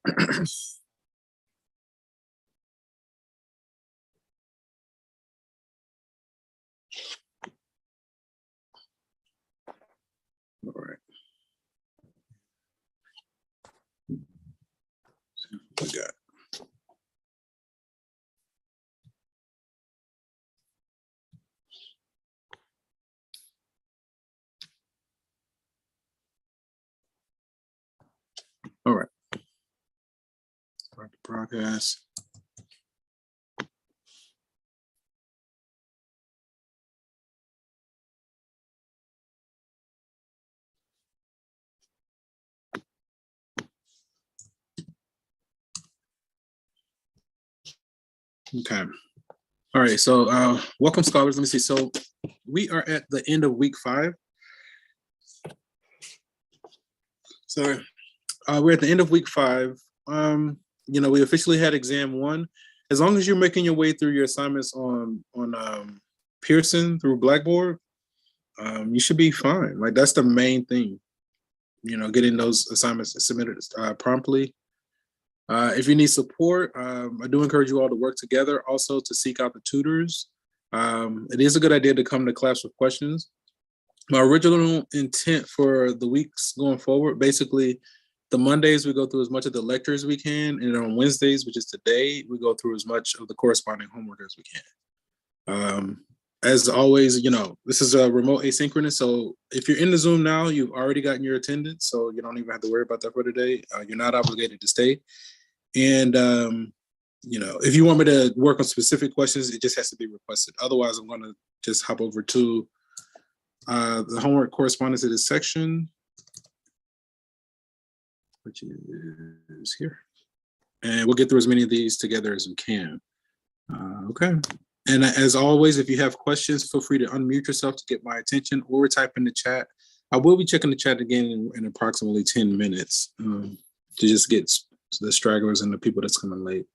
All right. See what we got. All right. Start the broadcast. Okay. All right. So welcome, scholars. Let me see. So we are at the end of week 5. So we're at the end of week 5. You know, we officially had exam 1. As long as you're making your way through your assignments on Pearson through Blackboard, you should be fine. Like, that's the main thing. You know, getting those assignments submitted promptly. If you need support, I do encourage you all to work together. Also, to seek out the tutors. It is a good idea to come to class with questions. My original intent for the weeks going forward, basically, the Mondays we go through as much of the lectures as we can, and on Wednesdays, which is today, we go through as much of the corresponding homework as we can. As always, you know, this is a remote asynchronous, so if you're in the Zoom now, you've already gotten your attendance, so you don't even have to worry about that for today. You're not obligated to stay. And, you know, if you want me to work on specific questions, it just has to be requested. Otherwise, I'm going to just hop over to the homework correspondence to this section, which is here. And we'll get through as many of these together as we can. Okay. And as always, if you have questions, feel free to unmute yourself to get my attention or type in the chat. I will be checking the chat again in approximately 10 minutes to just get the stragglers and the people that's coming late.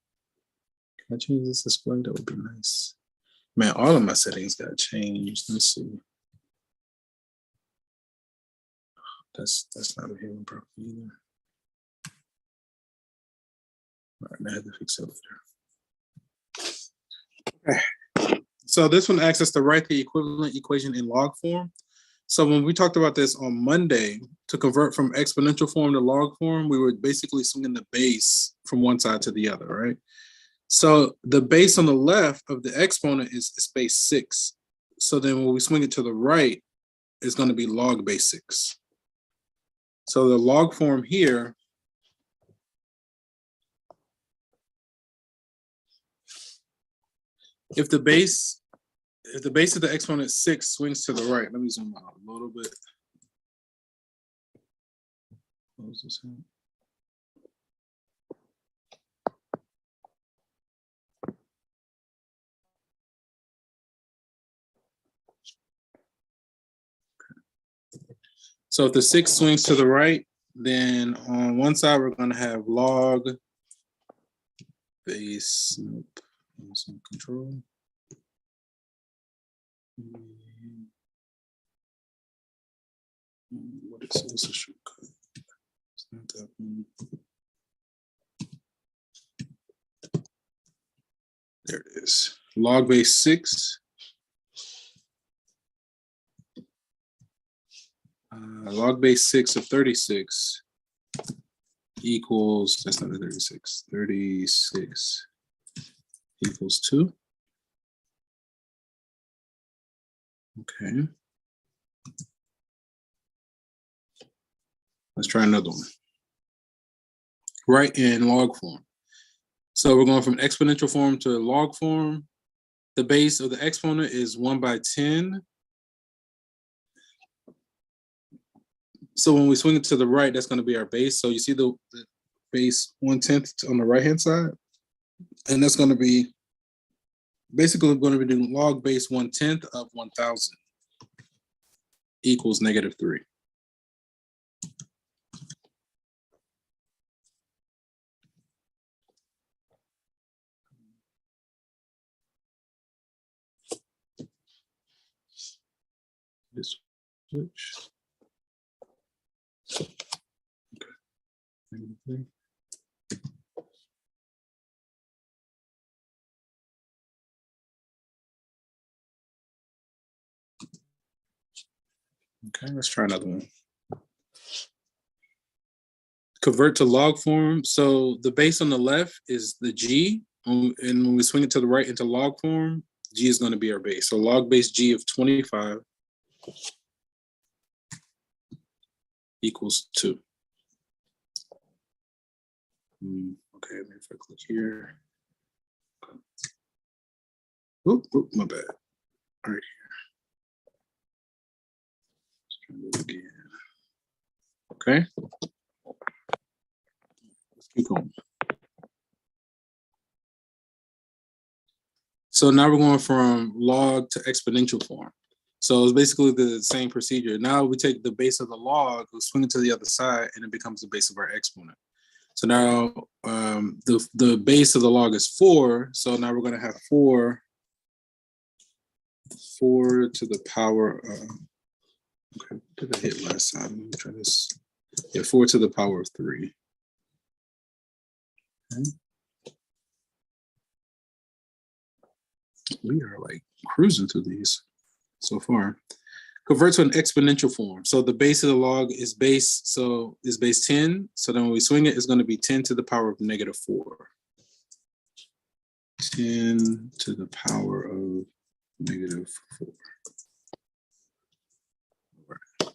Can I change this display? That would be nice. Man, all of my settings got changed. Let's see. That's not behaving properly either. All right, I had to fix it later. Okay. So this one asks us to write the equivalent equation in log form. So when we talked about this on Monday, to convert from exponential form to log form, we were basically swinging the base from one side to the other, right? So the base on the left of the exponent is base 6. So then when we swing it to the right, it's going to be log base 6. So the log form here if the base of the exponent 6 swings to the right, let me zoom out a little bit. Close this out. So if the 6 swings to the right, then on one side we're going to have log base. Nope. Control. What is this? A shortcut? It's not that one. There it is. Log base 6. Log base 6 of 36 equals, that's not a 36, 36 equals 2. Okay. Let's try another one. Write in log form. So we're going from exponential form to log form. The base of the exponent is 1/10. So when we swing it to the right, that's going to be our base. So you see the base 1/10 on the right-hand side? And that's going to be, basically we're going to be doing log base 1/10 of 1,000 equals -3. This switch. Okay. Okay, let's try another one. Convert to log form. So the base on the left is the G, and when we swing it to the right into log form, G is going to be our base. So log base G of 25 equals 2. Okay, if I click here. Oop, my bad. All right, here. Let's try this again. Okay. Let's keep going. So now we're going from log to exponential form. So it's basically the same procedure. Now we take the base of the log, we swing it to the other side, and it becomes the base of our exponent. So now the base of the log is 4. So now we're going to have 4 to the power of, okay, what did I hit last time? Let me try this. Yeah, 4 to the power of 3. Okay. We are like cruising through these so far. Convert to an exponential form. So the base of the log is base 10. So then when we swing it, it's going to be 10 to the power of negative 4. 10 to the power of negative 4. Right.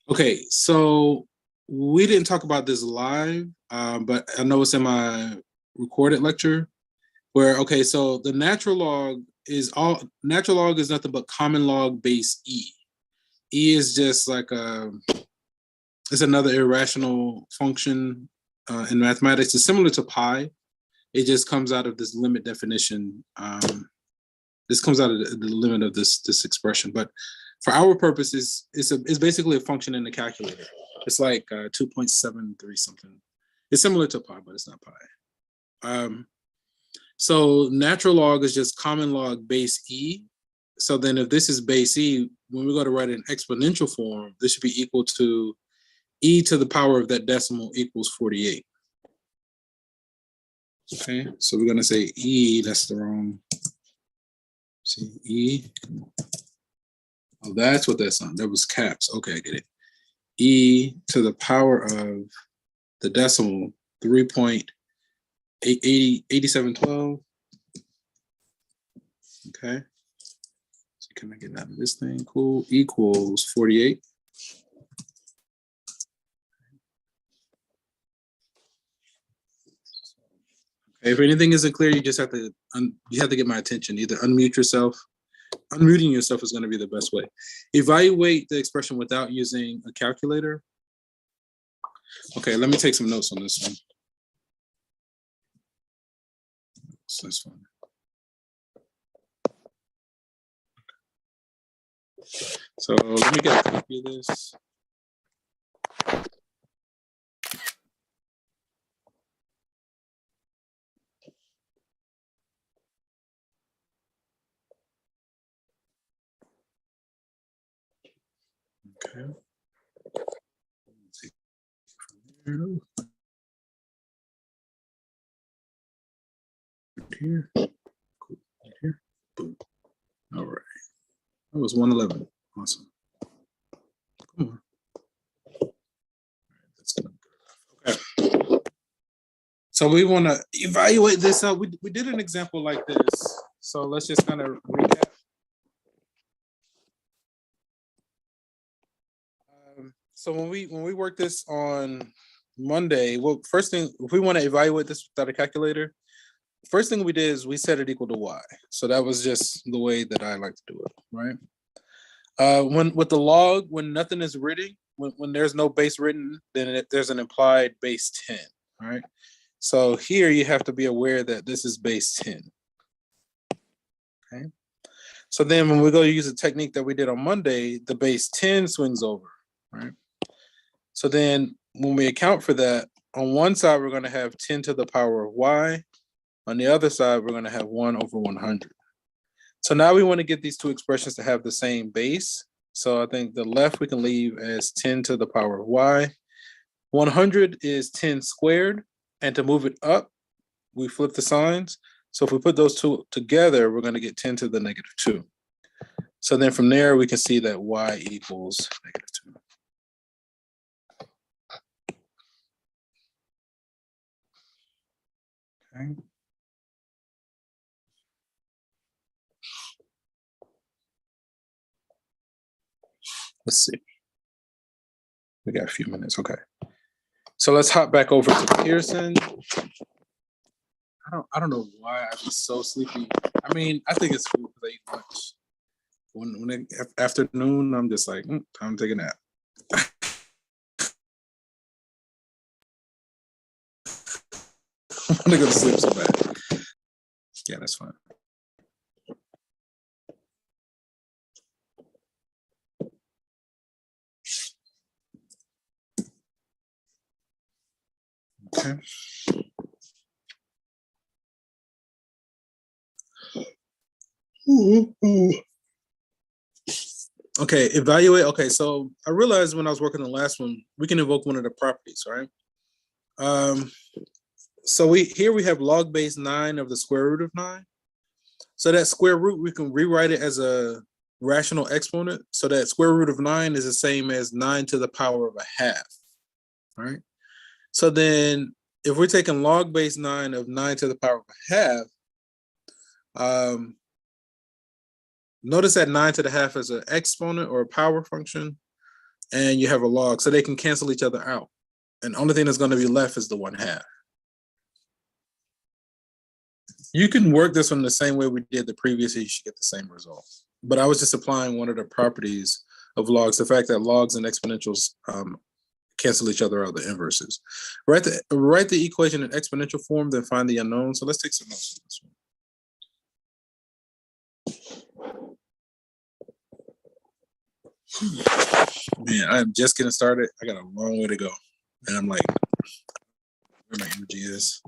Okay, so we didn't talk about this live, but I know it's in my recorded lecture. Where, okay, so the natural log is nothing but common log base E. E is just like it's another irrational function in mathematics. It's similar to pi. It just comes out of this limit definition. This comes out of the limit of this expression. But for our purposes, it's basically a function in the calculator. It's like 2.73 something. It's similar to pi, but it's not pi. So natural log is just common log base E. So then if this is base E, when we go to write an exponential form, this should be equal to E to the power of that decimal equals 48. Okay, so we're going to say E, that's the wrong, see, E. Oh, that's what that's on. That was caps. Okay, I get it. E to the power of the decimal 3.8712. Okay. So can I get out of this thing? Cool. Equals 48. Okay, if anything isn't clear, you just have to get my attention. Either unmute yourself. Unmuting yourself is going to be the best way. Evaluate the expression without using a calculator. Okay, let me take some notes on this one. So that's fine. So let me get a copy of this. Okay. Here. Cool. Here. Boom. All right. That was 111. Awesome. Come on. All right, that's good. Okay. So we want to evaluate this out. We did an example like this. So let's just kind of recap. So when we work this on Monday, well, first thing, if we want to evaluate this without a calculator, first thing we did is we set it equal to y. So that was just the way that I like to do it, right? When with the log, when nothing is written, when there's no base written, then there's an implied base 10, right? So here you have to be aware that this is base 10. Okay. So then when we go use a technique that we did on Monday, the base 10 swings over, right? So then when we account for that, on one side, we're going to have 10 to the power of y. On the other side, we're going to have 1 over 100. So now we want to get these two expressions to have the same base. So I think the left we can leave as 10 to the power of y. 100 is 10 squared. And to move it up, we flip the signs. So if we put those two together, we're going to get 10 to the negative 2. So then from there, we can see that y equals -2. Okay. Let's see. We got a few minutes. Okay. So let's hop back over to Pearson. I don't know why I was so sleepy. I mean, I think it's cool because I eat lunch. When afternoon, I'm just like, time to take a nap. I want to go to sleep so bad. Yeah, that's fine. Okay. Okay, evaluate. Okay, so I realized when I was working on the last one, we can invoke one of the properties, right? So here we have log base 9 of the square root of 9. So that square root, we can rewrite it as a rational exponent. So that square root of 9 is the same as 9 to the power of a half, right? So then if we're taking log base 9 of 9 to the power of a half, notice that 9 to the half is an exponent or a power function, and you have a log, so they can cancel each other out. And the only thing that's going to be left is the 1/2. You can work this one the same way we did the previous, you should get the same result. But I was just applying one of the properties of logs, the fact that logs and exponentials cancel each other out, the inverses. Write the equation in exponential form, then find the unknown. So let's take some notes on this one. Man, I am just getting started. I got a long way to go. And I'm like, where my energy is.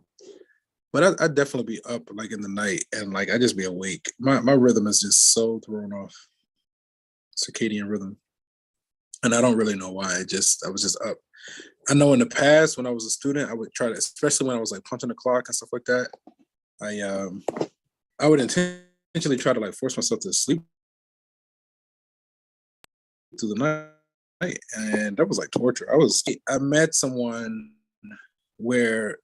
But I'd definitely be up like in the night and like I just be awake. My rhythm is just so thrown off. Circadian rhythm. And I don't really know why. I was just up. I know in the past when I was a student, I would try to, especially when I was like punching the clock and stuff like that, I would intentionally try to like force myself to sleep through the night. And that was like torture. I met someone where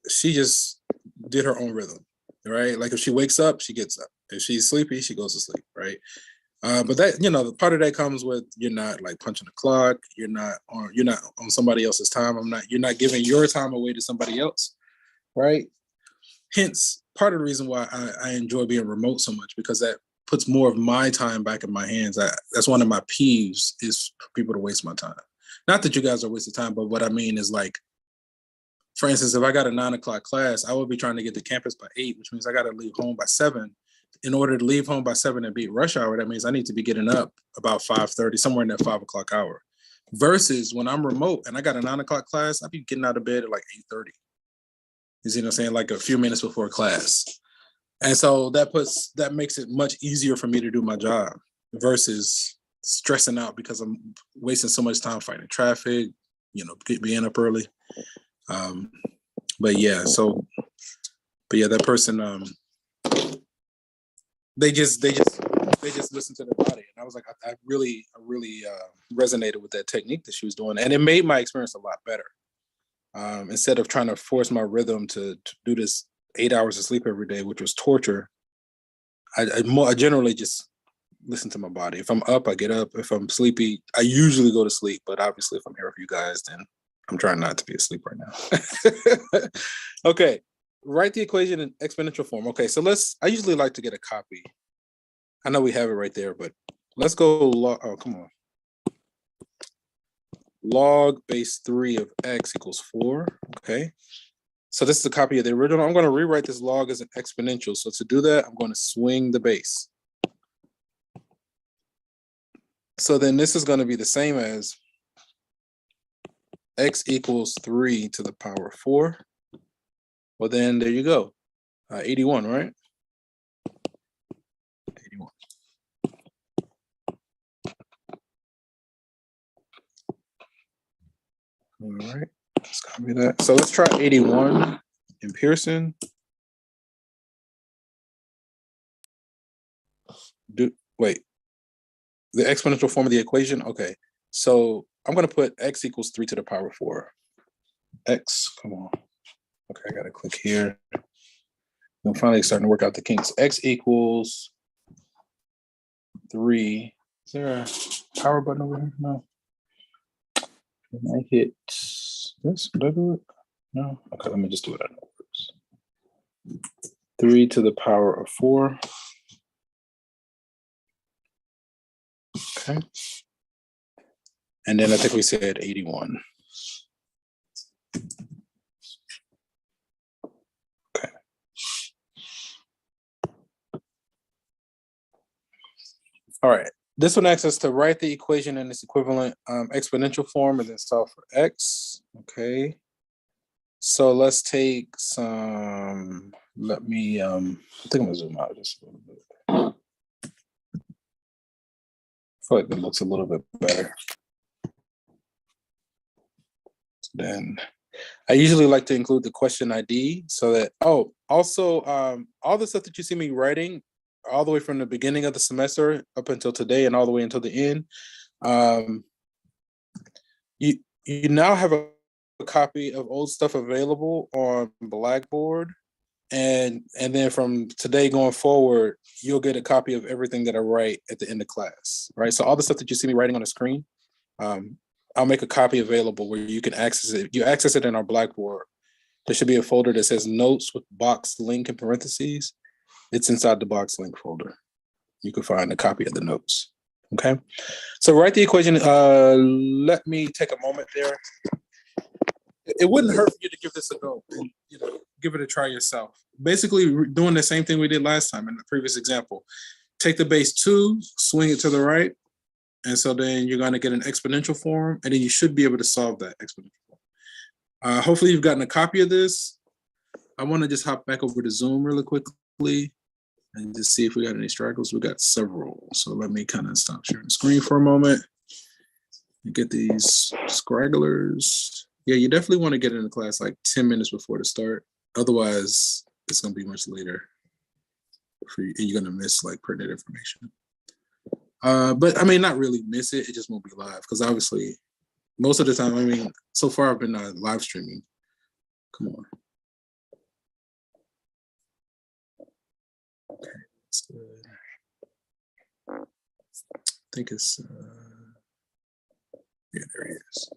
she just did her own rhythm, right? Like if she wakes up, she gets up. If she's sleepy, she goes to sleep, right? But that, part of that comes with you're not like punching the clock. You're not on somebody else's time. You're not giving your time away to somebody else, right? Hence, part of the reason why I enjoy being remote so much, because that puts more of my time back in my hands. That's one of my peeves, is for people to waste my time. Not that you guys are wasting time, but what I mean is like, for instance, if I got a 9 o'clock class, I would be trying to get to campus by 8, which means I got to leave home by 7. In order to leave home by 7 and beat rush hour, that means I need to be getting up about 5:30, somewhere in that 5 o'clock hour. Versus when I'm remote and I got a 9 o'clock class, I'll be getting out of bed at like 8:30. You see what I'm saying? Like a few minutes before class. And so that makes it much easier for me to do my job versus stressing out because I'm wasting so much time fighting traffic, being up early. But yeah, that person, they just listen to their body. And I was like, I really resonated with that technique that she was doing. And it made my experience a lot better. Instead of trying to force my rhythm to do this 8 hours of sleep every day, which was torture, I generally just listen to my body. If I'm up, I get up. If I'm sleepy, I usually go to sleep. But obviously, if I'm here with you guys, then I'm trying not to be asleep right now. Okay, write the equation in exponential form. Okay, so I usually like to get a copy. I know we have it right there, but let's go come on. Log base 3 of x equals 4, okay? So this is a copy of the original. I'm gonna rewrite this log as an exponential. So to do that, I'm gonna swing the base. So then this is gonna be the same as x equals 3 to the power of 4. Well, then there you go. 81, right? 81. All right, let's copy that. So let's try 81 in Pearson. Wait, The exponential form of the equation? Okay. So I'm going to put x equals 3 to the power 4. X, come on. Okay, I got to click here. I'm finally starting to work out the kinks. X equals 3. Is there a power button over here? No. Can I hit this? Did I do it? No? Okay, let me just do it. 3 to the power of 4. Okay. And then I think we said 81. Okay. All right. This one asks us to write the equation in its equivalent exponential form and then solve for x. Okay. So let's take some, let me, I think I'm gonna zoom out just a little bit. I feel like it looks a little bit better. Then I usually like to include the question ID so that, oh, also all the stuff that you see me writing all the way from the beginning of the semester up until today and all the way until the end, you now have a copy of old stuff available on Blackboard. And then from today going forward, you'll get a copy of everything that I write at the end of class, right? So all the stuff that you see me writing on the screen, I'll make a copy available where you can access it. You access it in our Blackboard. There should be a folder that says notes with box link in parentheses. It's inside the box link folder. You can find a copy of the notes. Okay. So write the equation. Let me take a moment there. It wouldn't hurt for you to give this a go and, give it a try yourself. Basically doing the same thing we did last time in the previous example. Take the base 2, swing it to the right. And so then you're going to get an exponential form, and then you should be able to solve that exponential form. Hopefully you've gotten a copy of this. I want to just hop back over to Zoom really quickly and just see if we got any struggles. We got several. So let me kind of stop sharing the screen for a moment and get these scragglers. Yeah, you definitely want to get into class like 10 minutes before the start. Otherwise, it's going to be much later for you, and you're going to miss like pertinent information. But I mean, not really miss it. It just won't be live because obviously most of the time, I mean, so far I've been live streaming. Come on. Okay, that's good. I think it's, yeah, there he is.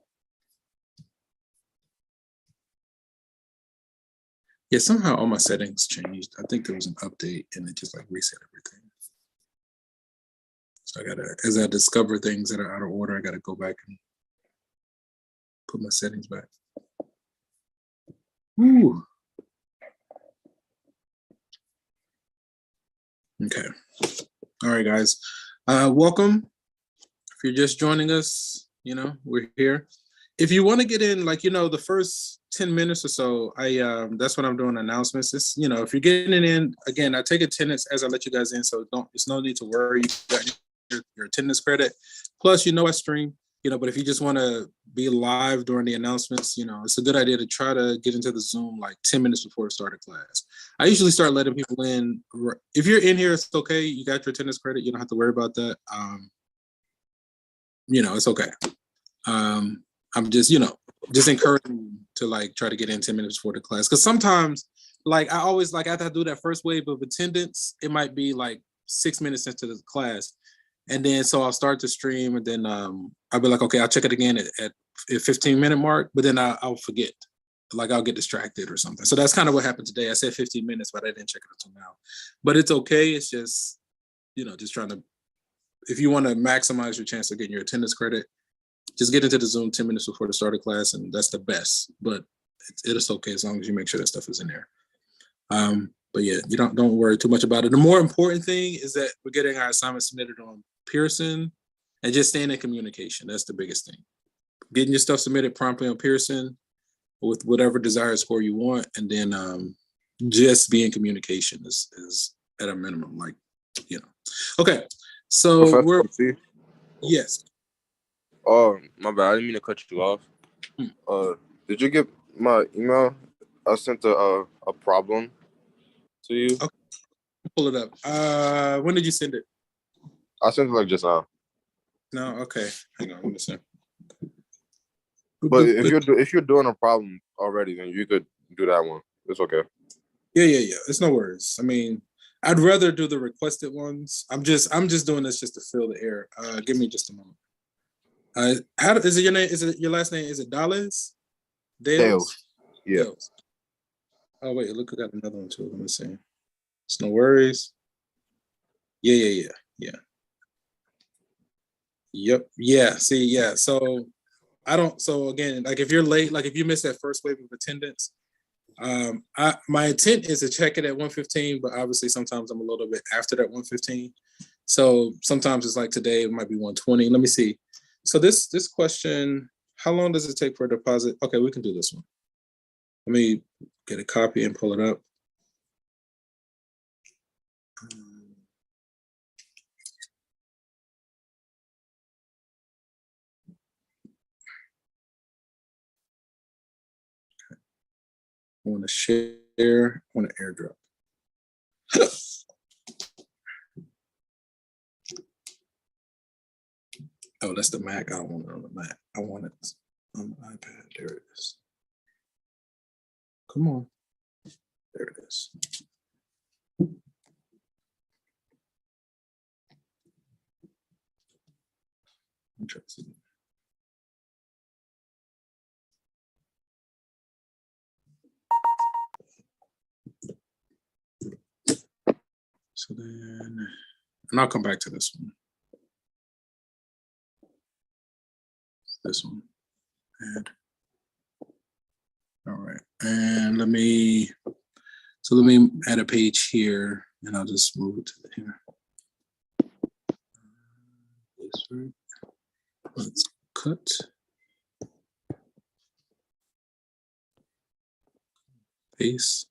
Yeah, somehow all my settings changed. I think there was an update and it just like reset everything. So I gotta, as I discover things that are out of order, I gotta go back and put my settings back. Ooh. Okay. All right, guys. Welcome. If you're just joining us, we're here. If you want to get in, like, the first 10 minutes or so, that's what I'm doing, announcements. It's, if you're getting in, again, I take attendance as I let you guys in, so it's no need to worry. You got your attendance credit. Plus, I stream, but if you just want to be live during the announcements, it's a good idea to try to get into the Zoom like 10 minutes before the start of class. I usually start letting people in. If you're in here, it's okay. You got your attendance credit. You don't have to worry about that. It's okay. I'm just, just encouraging you to like try to get in 10 minutes before the class. Because sometimes, like I always like after I do that first wave of attendance, it might be like 6 minutes into the class. And then so I'll start to stream and then I'll be like, okay, I'll check it again at 15-minute mark, but then I'll forget. Like I'll get distracted or something. So that's kind of what happened today. I said 15 minutes, but I didn't check it until now. But it's okay. It's just, just trying to, if you want to maximize your chance of getting your attendance credit, just get into the Zoom 10 minutes before the start of class, and that's the best. But it is okay as long as you make sure that stuff is in there. But yeah, you don't worry too much about it. The more important thing is that we're getting our assignment submitted on Pearson and just staying in communication. That's the biggest thing. Getting your stuff submitted promptly on Pearson with whatever desired score you want, and then just be in communication is at a minimum. Like, Okay, so Professor, yes. Oh, my bad. I didn't mean to cut you off. Did you get my email? I sent a problem to you. Okay. Pull it up. When did you send it? I sent it like just now. No, okay. Hang on, let me see. But if you're doing a problem already, then you could do that one. It's okay. Yeah. It's no worries. I mean, I'd rather do the requested ones. I'm just doing this just to fill the air. Give me just a moment. How is it your name? Is it your last name? Is it Dales? Dales. Yeah. Dales. Oh wait, look, I got another one too. Let me see. It's no worries. Yeah. Yep. Yeah. See, yeah. So so again, like if you're late, like if you miss that first wave of attendance, my intent is to check it at 1:15, but obviously sometimes I'm a little bit after that 1:15. So sometimes it's like today, it might be 1:20. Let me see. So this question, how long does it take for a deposit? Okay, we can do this one. Let me get a copy and pull it up. I want to share, I want to airdrop. Oh, that's the Mac. I don't want it on the Mac. I want it on the iPad. There it is. Come on. There it is. Interesting. So then, and I'll come back to this one. This one. And all right. And let me add a page here and I'll just move it to here. Let's cut. Paste.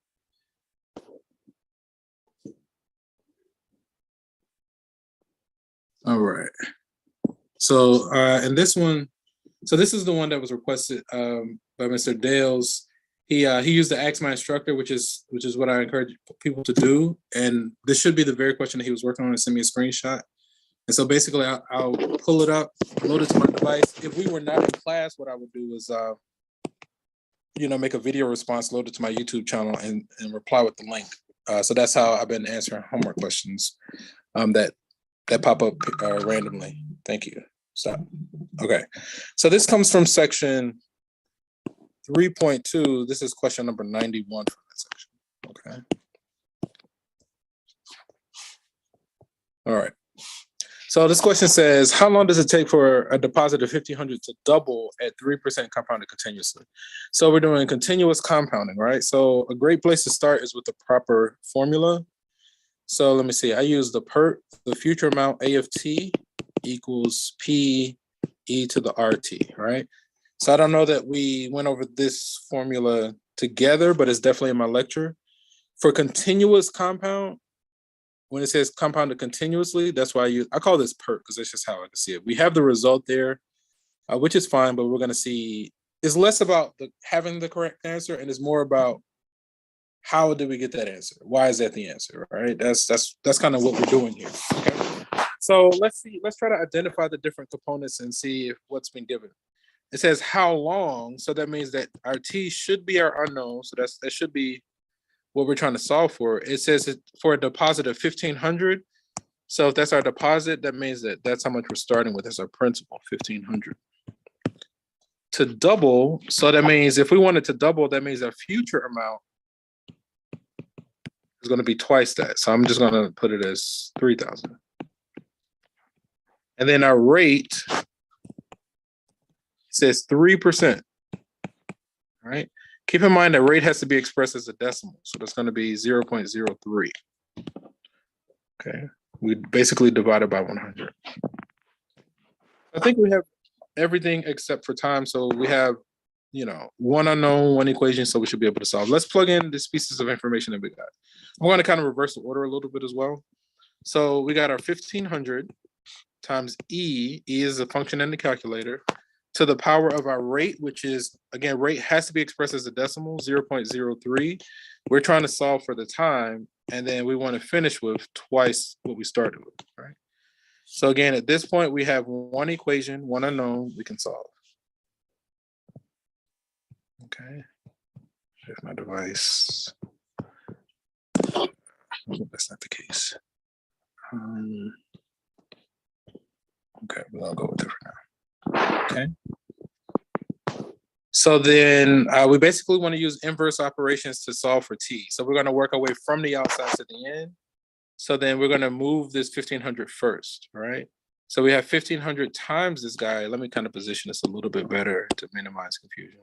All right. So and this one, so this is the one that was requested by Mr. Dales. He used the Ask My Instructor, which is what I encourage people to do. And this should be the very question that he was working on and send me a screenshot. And so basically I'll pull it up, load it to my device. If we were not in class, what I would do is make a video response, load it to my YouTube channel and reply with the link. So that's how I've been answering homework questions that pop up randomly. Thank you. Stop. Okay. So this comes from section 3.2. This is question number 91 from that section. Okay. All right. So this question says, how long does it take for a deposit of 1,500 to double at 3% compounded continuously? So we're doing continuous compounding, right? So a great place to start is with the proper formula. So let me see, I use the future amount A of t equals P e to the RT, right? So I don't know that we went over this formula together, but it's definitely in my lecture. For continuous compound, when it says compounded continuously, that's why I call this PERT because that's just how I can see it. We have the result there, which is fine, but we're going to see, it's less about having the correct answer and it's more about how did we get that answer? Why is that the answer, right? That's kind of what we're doing here, okay? So let's try to identify the different components and see if what's been given. It says how long, so that means that our T should be our unknown, so that should be what we're trying to solve for. It says for a deposit of 1,500. So if that's our deposit, that means that's how much we're starting with as our principal, 1,500. To double, so that means if we wanted to double, that means our future amount is going to be twice that. So I'm just going to put it as 3,000. And then our rate says 3%. All right. Keep in mind that rate has to be expressed as a decimal. So that's going to be 0.03. Okay. We basically divide it by 100. I think we have everything except for time. So we have, one unknown, one equation. So we should be able to solve. Let's plug in these pieces of information that we got. I'm going to kind of reverse the order a little bit as well. So we got our 1,500 times E. E is a function in the calculator, to the power of our rate, which is, again, rate has to be expressed as a decimal, 0.03. We're trying to solve for the time, and then we want to finish with twice what we started with, right? So again, at this point, we have one equation, one unknown we can solve. Okay. Here's my device. That's not the case. Okay, we're gonna go with it for now. Okay. So then we basically want to use inverse operations to solve for t. So we're going to work our way from the outside to the end. So then we're going to move this 1500 first, right? So we have 1500 times this guy. Let me kind of position this a little bit better to minimize confusion.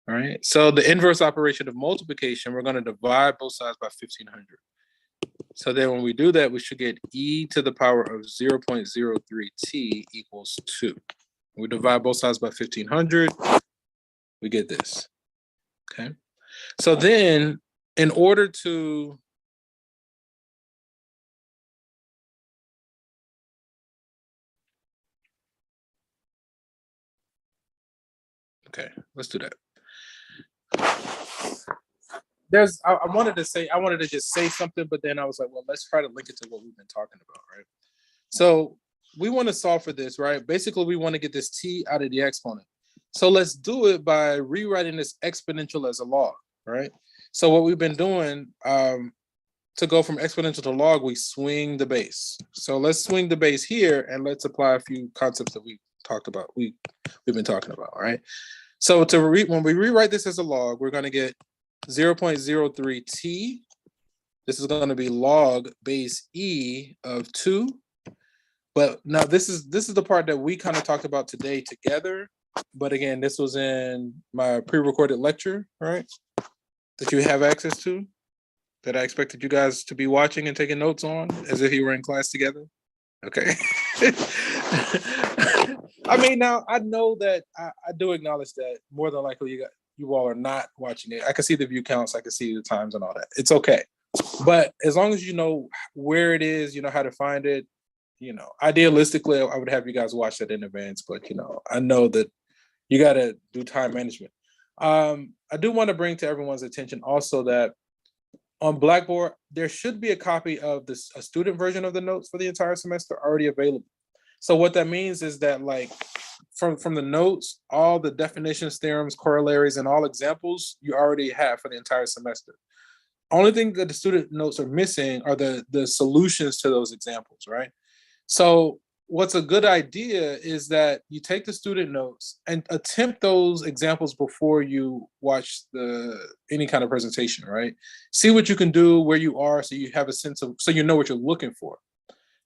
All right. So the inverse operation of multiplication, we're going to divide both sides by 1500. So then when we do that, we should get e to the power of 0.03t equals 2. We divide both sides by 1500, we get this, okay? So then, in order to, okay, let's do that. I wanted to just say something, but then I was like, well, let's try to link it to what we've been talking about, right? So we want to solve for this, right? Basically, we want to get this t out of the exponent. So let's do it by rewriting this exponential as a log, right? So what we've been doing, to go from exponential to log, we swing the base. So let's swing the base here and let's apply a few concepts that we talked about, we've been talking about, right? So when we rewrite this as a log, we're going to get 0.03t. This is going to be log base e of 2. But now this is the part that we kind of talked about today together. But again, this was in my pre-recorded lecture, right? That you have access to, that I expected you guys to be watching and taking notes on as if you were in class together. Okay. I mean, now I know that I do acknowledge that more than likely you all are not watching it. I can see the view counts, I can see the times and all that. It's okay. But as long as you know where it is, you know how to find it, you know, idealistically, I would have you guys watch that in advance, but you know, I know that you got to do time management. I do want to bring to everyone's attention also that on Blackboard, there should be a copy of a student version of the notes for the entire semester already available. So what that means is that like from the notes, all the definitions, theorems, corollaries, and all examples you already have for the entire semester. Only thing that the student notes are missing are the solutions to those examples, right? So what's a good idea is that you take the student notes and attempt those examples before you watch any kind of presentation, right? See what you can do, where you are, so you have a sense of, so you know what you're looking for.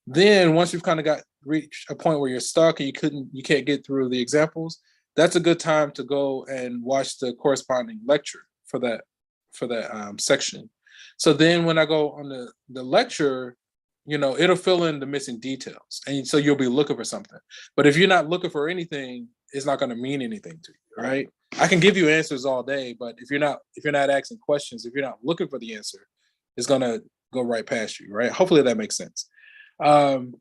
Then once you've kind of reached a point where you're stuck and you can't get through the examples, that's a good time to go and watch the corresponding lecture for that section. So then when I go on the lecture, you know, it'll fill in the missing details. And so you'll be looking for something. But if you're not looking for anything, it's not going to mean anything to you, right? I can give you answers all day, but if you're not asking questions, if you're not looking for the answer, it's going to go right past you, right? Hopefully that makes sense. So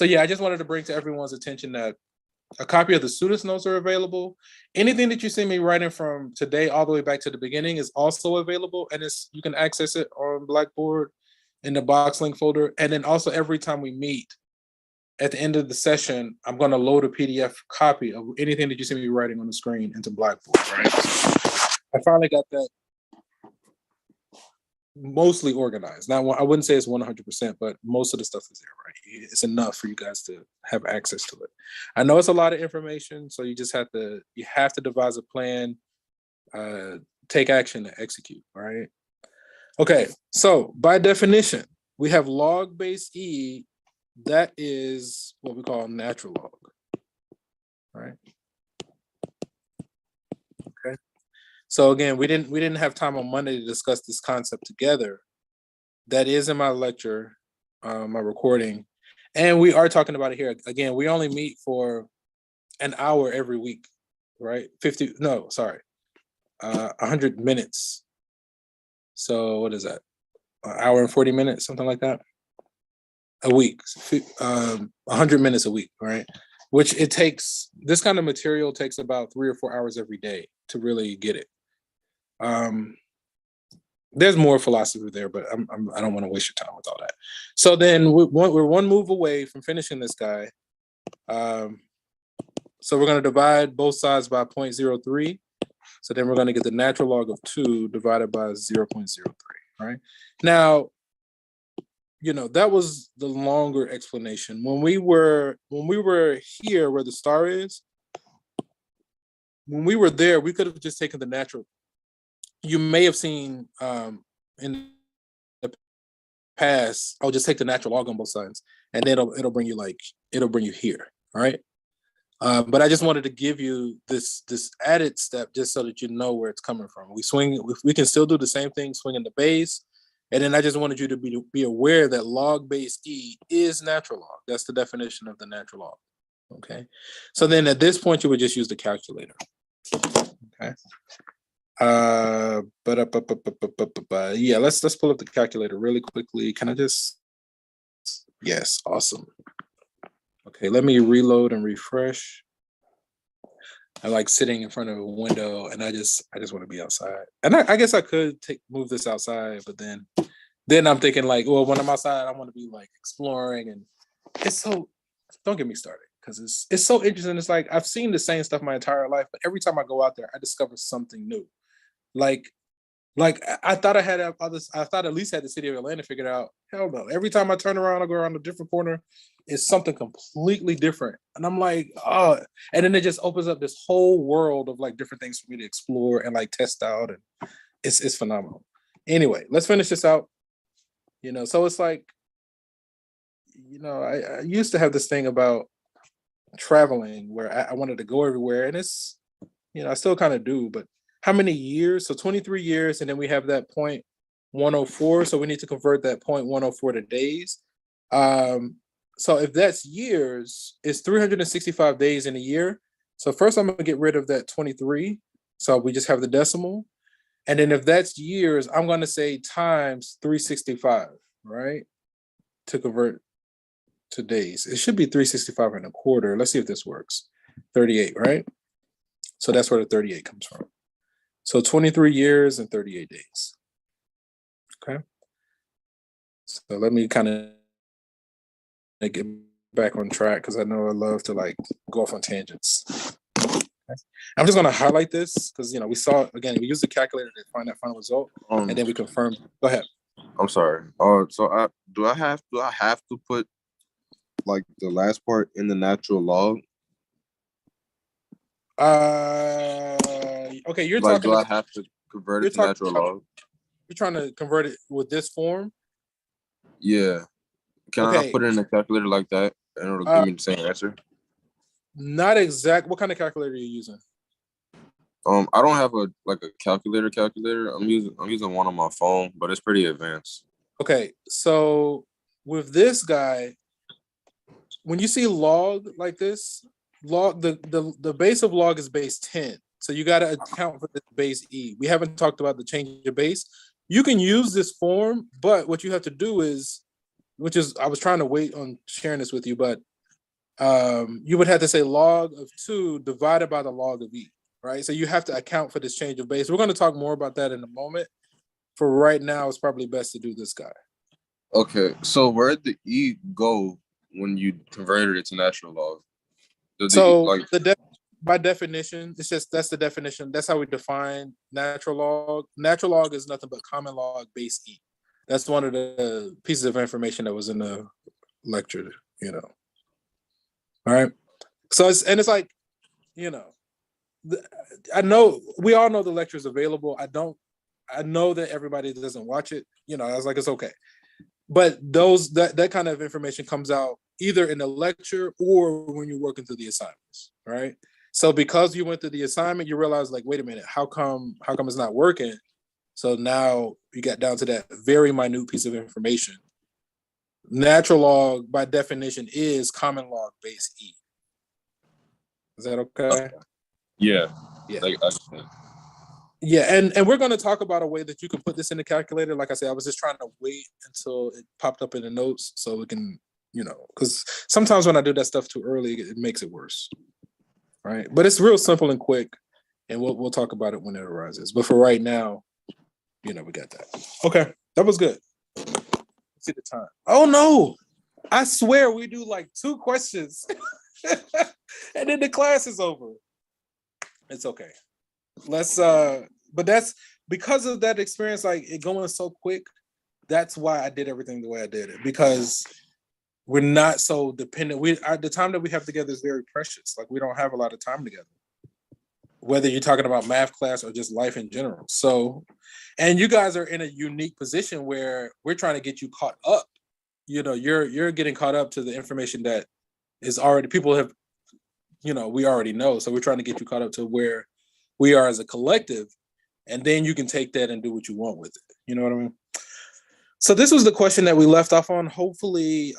yeah, I just wanted to bring to everyone's attention that a copy of the student's notes are available. Anything that you see me writing from today all the way back to the beginning is also available, and you can access it on Blackboard in the box link folder. And then also every time we meet at the end of the session, I'm going to load a PDF copy of anything that you see me writing on the screen into Blackboard, right? I finally got that mostly organized. Now, I wouldn't say it's 100%, but most of the stuff is there, right? It's enough for you guys to have access to it. I know it's a lot of information, so you just have to devise a plan, take action, and execute, right? Okay, so by definition, we have log base e, that is what we call natural log, right? Okay. So again, we didn't have time on Monday to discuss this concept together. That is in my lecture, my recording, and we are talking about it here. Again, we only meet for an hour every week, right? 100 minutes. So what is that? An hour and 40 minutes, something like that. A week, 100 minutes a week, right? Which this kind of material takes about 3 or 4 hours every day to really get it. there's more philosophy there, but I don't want to waste your time with all that. So then we're one move away from finishing this guy. So we're going to divide both sides by 0.03. So then we're going to get the natural log of 2 divided by 0.03, right? Now, that was the longer explanation. When we were here where the star is, when we were there, we could have just taken the natural. You may have seen in the past, I'll just take the natural log on both sides, and then it'll bring you here, all right? But I just wanted to give you this added step just so that you know where it's coming from. We can still do the same thing, swinging the base. And then I just wanted you to be aware that log base E is natural log. That's the definition of the natural log. Okay. So then at this point, you would just use the calculator. Okay. Yeah, let's pull up the calculator really quickly. Can I just? Yes, awesome. Okay, let me reload and refresh. I like sitting in front of a window, and I just want to be outside. And I guess I could move this outside, but then I'm thinking like, well, when I'm outside, I want to be like exploring, and it's so. Don't get me started because it's so interesting. It's like I've seen the same stuff my entire life, but every time I go out there, I discover something new. Like I thought I thought at least had the city of Atlanta figured out. Hell no. Every time I turn around, I go around a different corner, it's something completely different. And I'm like, oh, and then it just opens up this whole world of like different things for me to explore and like test out. And it's phenomenal. Anyway, let's finish this out. So it's like, I used to have this thing about traveling where I wanted to go everywhere, and it's, I still kind of do, but how many years? So 23 years, and then we have that 0.104. So we need to convert that 0.104 to days. So if that's years, it's 365 days in a year. So first I'm going to get rid of that 23. So we just have the decimal. And then if that's years, I'm going to say times 365, right? To convert to days. It should be 365 and a quarter. Let's see if this works. 38, right? So that's where the 38 comes from. So 23 years and 38 days. Okay. So let me kind of get back on track because I know I love to like go off on tangents. Okay. I'm just going to highlight this because, we saw, again, we use the calculator to find that final result, and then we confirm. Go ahead. I'm sorry. So do I have to put like the last part in the natural log? Okay, you're like, talking. Do I have to convert it to natural log? You're trying to convert it with this form? Yeah. Can I put it in a calculator like that and it'll give me the same answer? Not exact. What kind of calculator are you using? I don't have a calculator. I'm using one on my phone, but it's pretty advanced. Okay, so with this guy, when you see log like this, log the base of log is base 10. So you got to account for the base E. We haven't talked about the change of base. You can use this form, but what you have to do is, I was trying to wait on sharing this with you, but you would have to say log of 2 divided by the log of E, right? So you have to account for this change of base. We're going to talk more about that in a moment. For right now, it's probably best to do this guy. Okay, so where'd the E go when you converted it to natural log? By definition, it's just that's the definition. That's how we define natural log. Natural log is nothing but common log base E. That's one of the pieces of information that was in the lecture, All right. So it's like, I know we all know the lecture is available. I know that everybody doesn't watch it. I was like, it's okay. But that kind of information comes out either in the lecture or when you're working through the assignments, right? So because you went through the assignment, you realize like, wait a minute, how come it's not working? So now you got down to that very minute piece of information. Natural log by definition is common log base E. Is that okay? Yeah. Yeah, and we're going to talk about a way that you can put this in the calculator. Like I said, I was just trying to wait until it popped up in the notes so we can, because sometimes when I do that stuff too early, it makes it worse, right? But it's real simple and quick, and we'll talk about it when it arises. But for right now, we got that. Okay, that was good. Let's see the time. Oh no, I swear we do like 2 questions and then the class is over. It's okay. Let's but that's because of that experience, like it going so quick. That's why I did everything the way I did it, because we're not so dependent. The time that we have together is very precious. Like we don't have a lot of time together, whether you're talking about math class or just life in general. So, and you guys are in a unique position where we're trying to get you caught up. You're getting caught up to the information that is already, people have, we already know. So we're trying to get you caught up to where we are as a collective, and then you can take that and do what you want with it. You know what I mean? So this was the question that we left off on. Hopefully,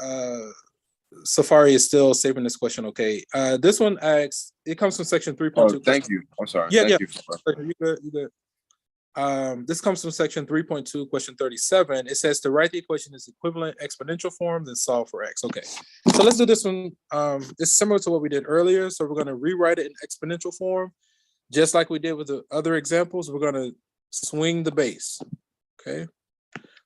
Safari is still saving this question. Okay. This one asks, it comes from section 3.2. Oh, thank you. I'm sorry. Yeah, thank yeah. you. You good. This comes from section 3.2, question 37. It says to write the equation in its equivalent exponential form, then solve for x. Okay. So let's do this one. It's similar to what we did earlier. So we're going to rewrite it in exponential form, just like we did with the other examples. We're going to swing the base. Okay.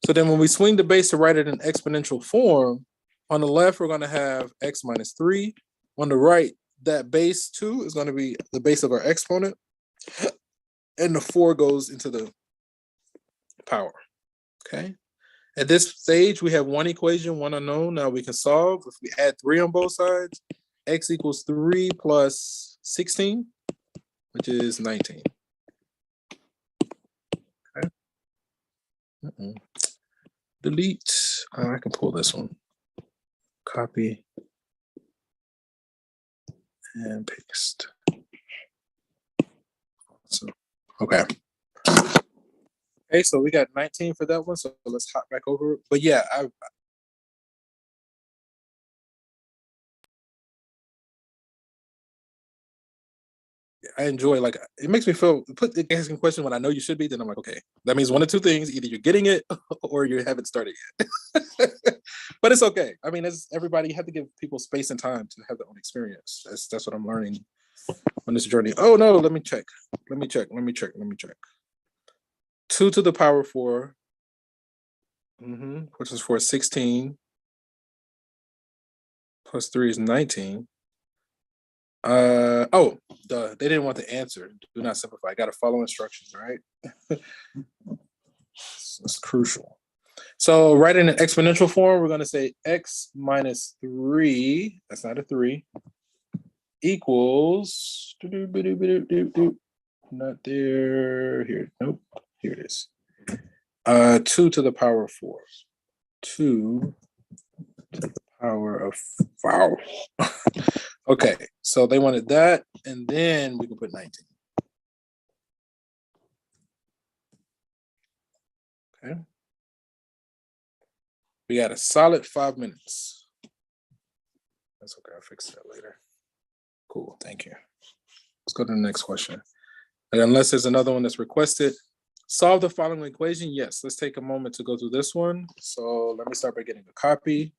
So then when we swing the base to write it in exponential form, on the left, we're going to have x minus 3. On the right, that base 2 is going to be the base of our exponent. And the 4 goes into the power. Okay. At this stage, we have one equation, one unknown. Now we can solve. If we add 3 on both sides, x equals 3 plus 16, which is 19. Okay. Delete. I can pull this one. Copy and paste. So, okay. Okay, so we got 19 for that one. So let's hop back over it. But yeah, I enjoy, like, it makes me feel, put the asking question when I know you should be, then I'm like, okay, that means one of 2 things. Either you're getting it or you haven't started yet. But it's okay. I mean, as everybody, you have to give people space and time to have their own experience. That's what I'm learning on this journey. Oh no, let me check. 2 to the power 4, which is 16, plus 3 is 19. They didn't want the answer. Do not simplify. Got to follow instructions, right? That's crucial. So write in an exponential form, we're going to say x minus 3, that's not a 3, equals, not there, here, nope, here it is. 2 to the power of 4. 2 to the power of 4. Okay, so they wanted that, and then we can put 19. Okay. We got a solid 5 minutes. That's okay, I'll fix that later. Cool, thank you. Let's go to the next question. And unless there's another one that's requested, solve the following equation. Yes, let's take a moment to go through this one. So let me start by getting a copy.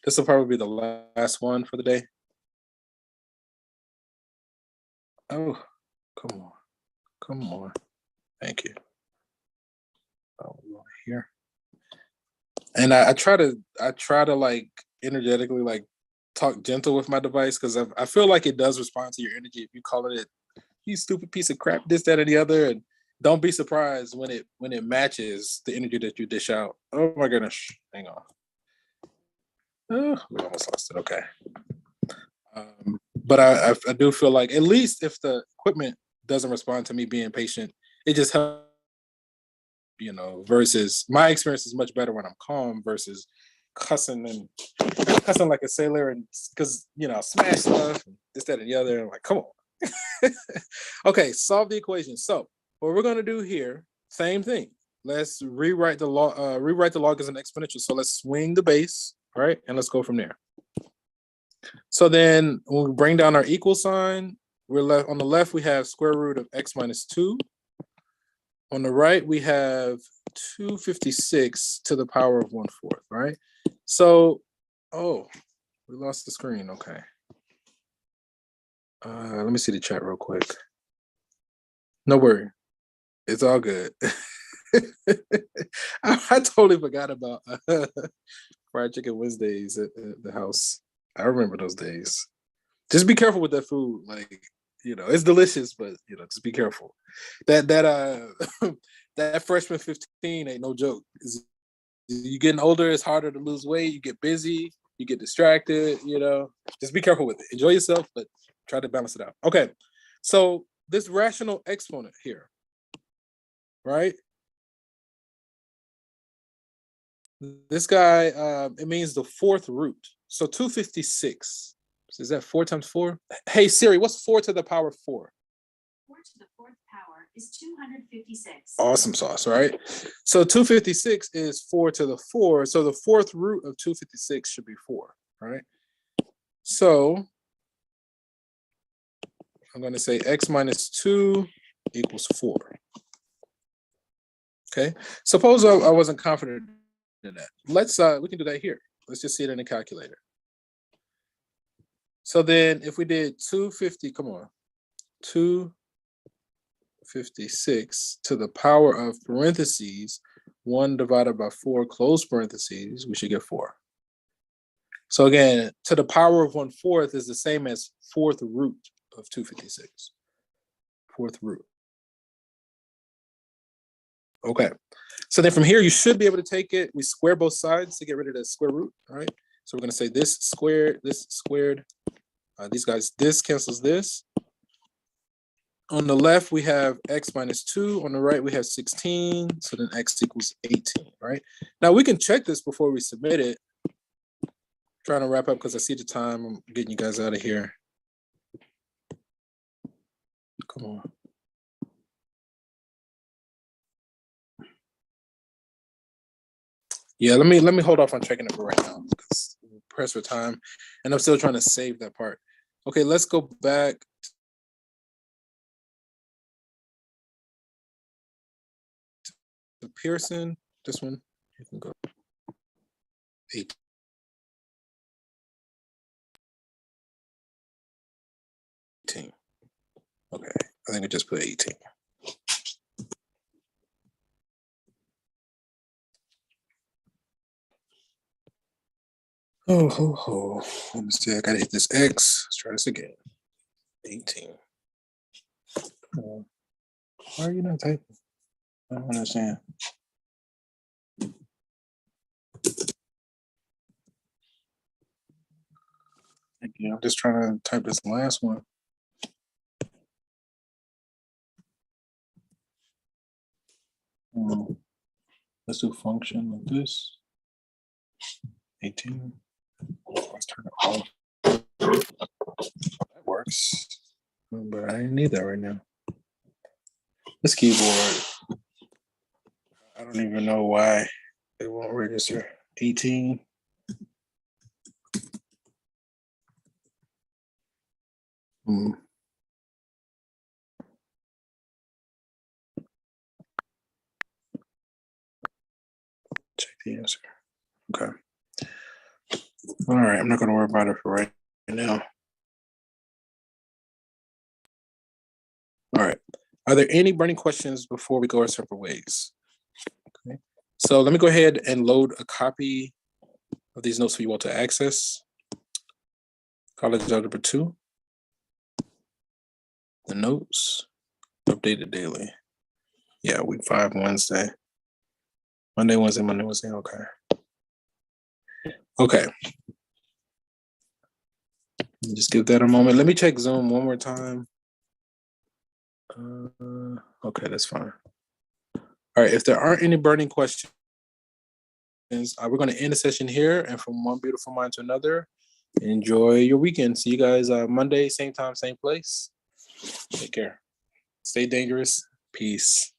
This will probably be the last one for the day. Oh, come on. Thank you. Oh, here. And I try to like energetically like talk gentle with my device, because I feel like it does respond to your energy if you call it you stupid piece of crap, this, that, and the other. And don't be surprised when it matches the energy that you dish out. Oh my goodness. Hang on. Oh, we almost lost it. Okay. But I do feel like, at least if the equipment doesn't respond to me being patient, it just helps, versus my experience is much better when I'm calm versus cussing like a sailor, and because smash stuff and this, that, and the other. And like, come on. Okay, solve the equation. So what we're gonna do here, same thing. Let's rewrite the log as an exponential. So let's swing the base, all right, and let's go from there. So then when we bring down our equal sign, we're left on the left, we have square root of x minus 2. On the right, we have 256 to the power of 1/4, right? So, oh, we lost the screen. Okay. Let me see the chat real quick. No worry. It's all good. I totally forgot about fried chicken Wednesdays at the house. I remember those days. Just be careful with that food. Like, it's delicious, but just be careful. That that freshman 15 ain't no joke. You getting older, it's harder to lose weight. You get busy, you get distracted. Just be careful with it. Enjoy yourself, but try to balance it out. Okay, so this rational exponent here, right? This guy, it means the fourth root. So 256. Is that 4 times 4? Hey, Siri, what's 4 to the power of 4? 4 to the fourth power is 256. Awesome sauce, right? So 256 is 4 to the 4. So the fourth root of 256 should be 4, right? So I'm going to say x minus 2 equals 4. Okay. Suppose I wasn't confident in that. We can do that here. Let's just see it in the calculator. So then if we did 256 to the power of parentheses, 1 divided by 4, close parentheses, we should get 4. So again, to the power of 1/4 is the same as fourth root of 256. Fourth root. Okay. So then from here, you should be able to take it. We square both sides to get rid of the square root, all right? So we're going to say this squared. These guys, this cancels this. On the left, we have x minus 2. On the right, we have 16. So then x equals 18, right? Now, we can check this before we submit it. Trying to wrap up because I see the time. I'm getting you guys out of here. Come on. Yeah, let me hold off on checking it for right now because I'm pressed for time, and I'm still trying to save that part. Okay, let's go back to Pearson. This one, you can go 18. Okay, I think I just put 18. Oh. Let me see. I gotta hit this X. Let's try this again. 18. Why are you not typing? I don't understand. Thank you. I'm just trying to type this last one. Let's do function like this. 18. Let's turn it off. That works. But I didn't need that right now. This keyboard, I don't even know why it won't register. 18. Check the answer. Okay. All right, I'm not going to worry about it for right now. All right. Are there any burning questions before we go our separate ways? Okay. So let me go ahead and load a copy of these notes for you all to access. College Algebra 2. The notes, updated daily. Yeah, week 5, Wednesday. Monday, Wednesday, okay. Okay. Just give that a moment. Let me check Zoom one more time. Okay, that's fine. All right, if there aren't any burning questions, we're going to end the session here, and from one beautiful mind to another, enjoy your weekend. See you guys Monday, same time, same place. Take care. Stay dangerous. Peace.